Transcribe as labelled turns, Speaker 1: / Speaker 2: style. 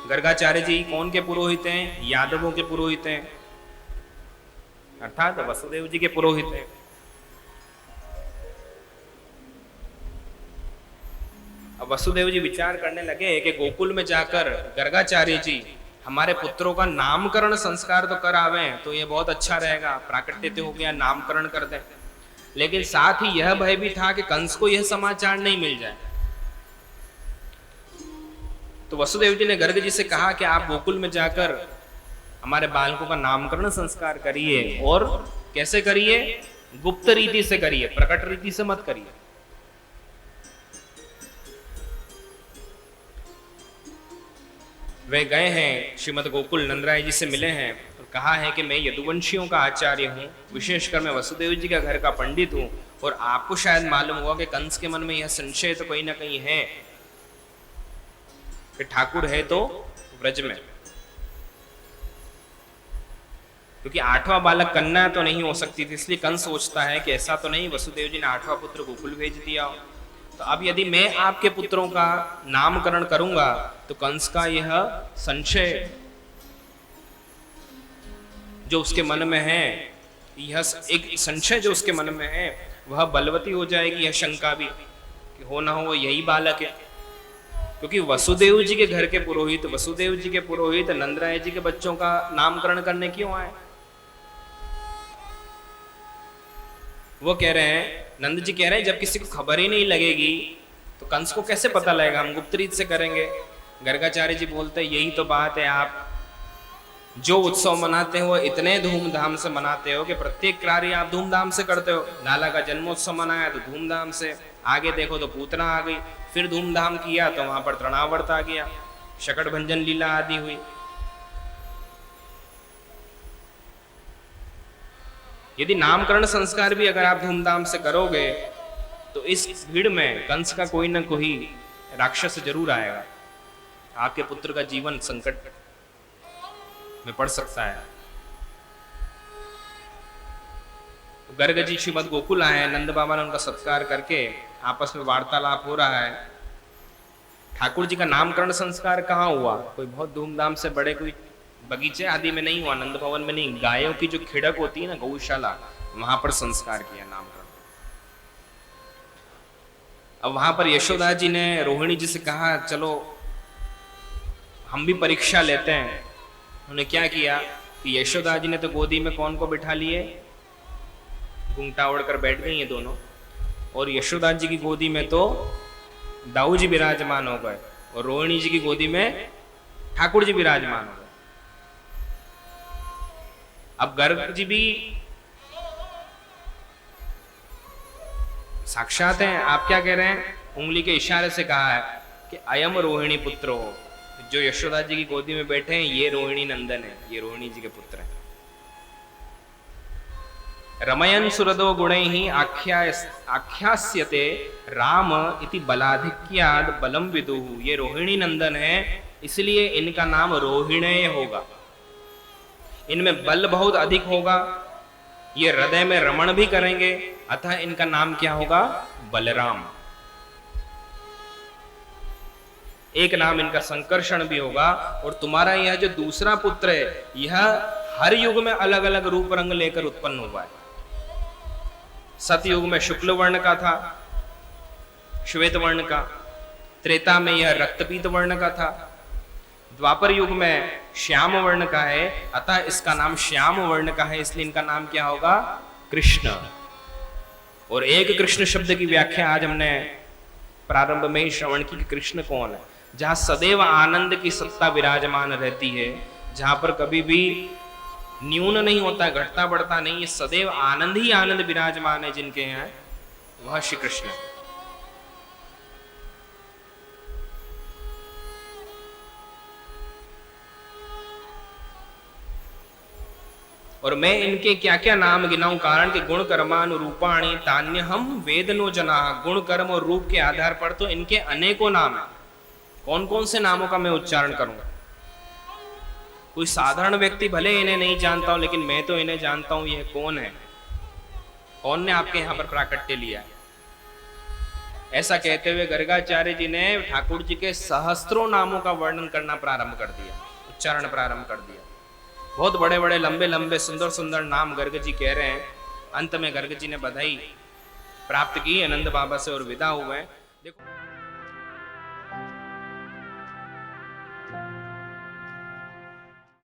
Speaker 1: गर्गाचार्य जी कौन के पुरोहित हैं? यादवों के पुरोहित हैं, अर्थात वसुदेव जी के पुरोहित हैं। अब वसुदेव जी विचार करने लगे कि गोकुल में जाकर गर्गाचार्य जी हमारे पुत्रों का नामकरण संस्कार तो कर आवे तो ये बहुत अच्छा रहेगा, प्राकट्य हो गया, नामकरण कर दें। लेकिन साथ ही यह भय भी था कि कंस को यह समाचार नहीं मिल जाए। तो वसुदेव जी ने गर्ग जी से कहा कि आप गोकुल में जाकर हमारे बालकों का नामकरण संस्कार करिए, और कैसे करिए? गुप्त रीति से करिए, प्रकट रीति से मत करिए। वे गए हैं श्रीमद गोकुल नंदराय जी से मिले हैं और कहा है कि मैं यदुवंशियों का आचार्य हूं, विशेषकर मैं वसुदेव जी का घर का पंडित हूं, और आपको शायद मालूम हुआ कि कंस के मन में यह संशय तो कहीं ना कहीं है कि ठाकुर है तो व्रज में, क्योंकि आठवां बालक कन्या तो नहीं हो सकती थी, इसलिए कंस सोचता है कि ऐसा तो नहीं वसुदेव जी ने आठवां पुत्र गोकुल भेज दिया। तो अब यदि मैं आपके पुत्रों का नामकरण करूंगा तो कंस का यह संशय जो उसके मन में है, यह एक संशय जो उसके मन में है वह बलवती हो जाएगी, यह शंका भी कि हो ना हो यही बालक है। क्योंकि वसुदेव जी के घर के पुरोहित, वसुदेव जी के पुरोहित नंदराय जी के बच्चों का नामकरण करने क्यों आए? वो कह रहे हैं, नंद जी कह रहे हैं, जब किसी को खबर ही नहीं लगेगी तो कंस को कैसे पता लगेगा, हम गुप्त रीत से करेंगे। गर्गाचार्य जी बोलते हैं, यही तो बात है, आप जो उत्सव मनाते हो इतने धूमधाम से मनाते हो कि प्रत्येक कार्य आप धूमधाम से करते हो। लाला का जन्मोत्सव मनाया तो धूमधाम से, आगे देखो तो पूतना आ गई, फिर धूमधाम किया तो वहां पर तृणावर्त आ गया, शकट भंजन लीला आदि हुई। यदि नामकरण संस्कार भी अगर आप धूमधाम से करोगे तो इस भीड़ में कंस का कोई ना कोई राक्षस जरूर आएगा, आपके पुत्र का जीवन संकट में पड़ सकता है। तो गर्ग जी श्रीमद गोकुल आए, नंद बाबा ने उनका सत्कार करके आपस में वार्तालाप हो रहा है। ठाकुर जी का नामकरण संस्कार कहाँ हुआ? कोई बहुत धूमधाम से बड़े कोई बगीचे आदि में नहीं हुआ, नंद भवन में नहीं, गायों की जो खिड़क होती है ना, गौशाला, वहां पर संस्कार किया नामकरण। अब वहां पर यशोदा जी ने रोहिणी जी से कहा चलो हम भी परीक्षा लेते हैं। उन्होंने क्या किया कि यशोदा जी ने तो गोदी में कौन को बिठा लिए, घूंघटा ओढ़कर बैठ गई ये दोनों, और यशोदा जी की गोदी में तो दाऊ जी विराजमान हो गए और रोहिणी जी की गोदी में ठाकुर जी विराजमान हो गए। अब गर्ग जी भी साक्षात हैं, आप क्या कह रहे हैं? उंगली के इशारे से कहा है कि अयम रोहिणी पुत्र हो, जो यशोदा जी की गोदी में बैठे हैं ये रोहिणी नंदन है, ये रोहिणी जी के पुत्र हैं। रमयन सुरदो गुणैहि आख्यास्यते राम इति बलाधिक्याद बलम विदुः। ये रोहिणी नंदन है इसलिए इनका नाम रोहिणेय होगा, इनमें बल बहुत अधिक होगा, ये हृदय में रमण भी करेंगे, अतः इनका नाम क्या होगा? बलराम। एक नाम इनका संकर्षण भी होगा। और तुम्हारा यह जो दूसरा पुत्र है यह हर युग में अलग अलग रूप रंग लेकर उत्पन्न हुआ है। सतयुग में शुक्ल वर्ण का था, श्वेत वर्ण का, त्रेता में यह रक्तपीत वर्ण का था, द्वापर युग में श्याम वर्ण का है, अतः इसका नाम श्याम वर्ण का है, इसलिए इनका नाम क्या होगा? कृष्ण। और एक कृष्ण शब्द की व्याख्या आज हमने प्रारंभ में ही श्रवण की कि कृष्ण कौन है? जहां सदैव आनंद की सत्ता विराजमान रहती है, जहां पर कभी भी न्यून नहीं होता, घटता बढ़ता नहीं, ये सदैव आनंद ही आनंद विराजमान है जिनके यहाँ, वह श्री कृष्ण। और मैं इनके क्या क्या नाम गिनाऊं? कारण के गुण कर्मानुरूपाणि तान्य हम वेदनो जना। गुण कर्म और रूप के आधार पर तो इनके अनेकों नाम है। कौन कौन से नामों का मैं उच्चारण करूंगा? कोई साधारण व्यक्ति भले इन्हें नहीं जानता हूं, लेकिन मैं तो इन्हें जानता हूं। यह कौन है? कौन ने आपके यहां पर प्राकट्य लिया है? ऐसा कहते हुए गर्गाचार्य जी ने ठाकुर जी के सहस्त्रों नामों का वर्णन करना प्रारंभ कर दिया, उच्चारण प्रारंभ कर दिया। बहुत बड़े बड़े लंबे लंबे सुंदर सुंदर नाम गर्ग जी कह रहे हैं। अंत में गर्ग जी ने बधाई प्राप्त की आनंद बाबा से और विदा हुए। देखो